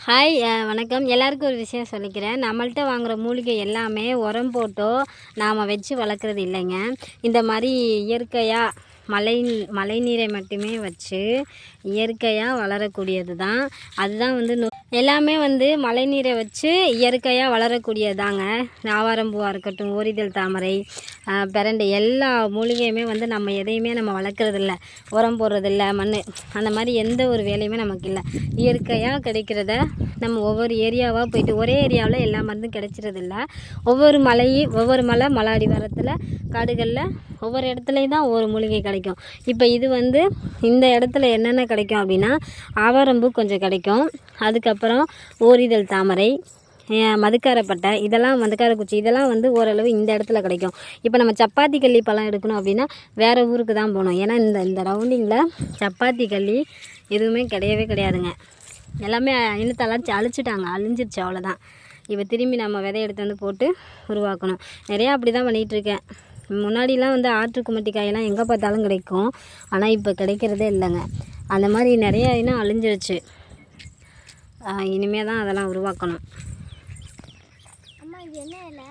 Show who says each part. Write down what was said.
Speaker 1: Hi வணக்கம். எல்லாருக்கும் ஒரு விஷயம் சொல்லிக்கிறேன். நம்மள்ட்ட வாங்குகிற மூலிகை எல்லாமே உரம் போட்டோ நாம் வச்சு வளர்க்குறது இல்லைங்க. இந்த மாதிரி இயற்கையாக மழை நீரை மட்டுமே வச்சு இயற்கையாக வளரக்கூடியது தான். அதுதான் எல்லாமே மழை நீரை வச்சு இயற்கையாக வளரக்கூடியது தாங்க. ஆவாரம்பூவாக இருக்கட்டும், ஓரிதழ் தாமரை, பிரண்டை, எல்லா மூலிகையுமே நம்ம எதையுமே நம்ம வளர்க்குறதில்ல, உரம் போடுறதில்ல, மண் அந்த மாதிரி எந்த ஒரு வேலையுமே நமக்கு இல்லை. இயற்கையாக கிடைக்கிறத நம்ம ஒவ்வொரு ஏரியாவாக போயிட்டு ஒரே ஏரியாவில் எல்லா மருந்தும் கிடைச்சிறதில்ல. ஒவ்வொரு மலை அடிவாரத்தில் காடுகளில் ஒவ்வொரு இடத்துலையும் தான் ஒவ்வொரு மூலிகை கிடைக்கும். இப்போ இது இந்த இடத்துல என்னென்ன கிடைக்கும் அப்படின்னா, ஆவாரம்பூ கொஞ்சம் கிடைக்கும். அதுக்கப்புறம் ஓரிதழ் தாமரை, மதுக்காரப்பட்டை, இதெல்லாம் மதுக்காரக்குச்சி, இதெல்லாம் ஓரளவு இந்த இடத்துல கிடைக்கும். இப்போ நம்ம சப்பாத்தி கள்ளி பழம் எடுக்கணும் அப்படின்னா வேறு ஊருக்கு தான் போகணும். ஏன்னா இந்த ரவுண்டிங்கில் சப்பாத்தி கள்ளி எதுவுமே கிடையவே கிடையாதுங்க. எல்லாமே இனத்தெல்லாம் அழிச்சிட்டாங்க, அழிஞ்சிருச்சு, அவ்வளோதான். இப்போ திரும்பி நம்ம விதை எடுத்து போட்டு உருவாக்கணும். நிறையா அப்படி தான் பண்ணிகிட்ருக்கேன். முன்னாடிலாம் ஆற்று குமட்டி காயெல்லாம் எங்கே பார்த்தாலும் கிடைக்கும். ஆனால் இப்போ கிடைக்கிறதே இல்லைங்க. அந்த மாதிரி நிறையா இனம் அழிஞ்சிருச்சு. இனிமேல் தான் அதெல்லாம் உருவாக்கணும்.
Speaker 2: அம்மா இது என்ன இலை?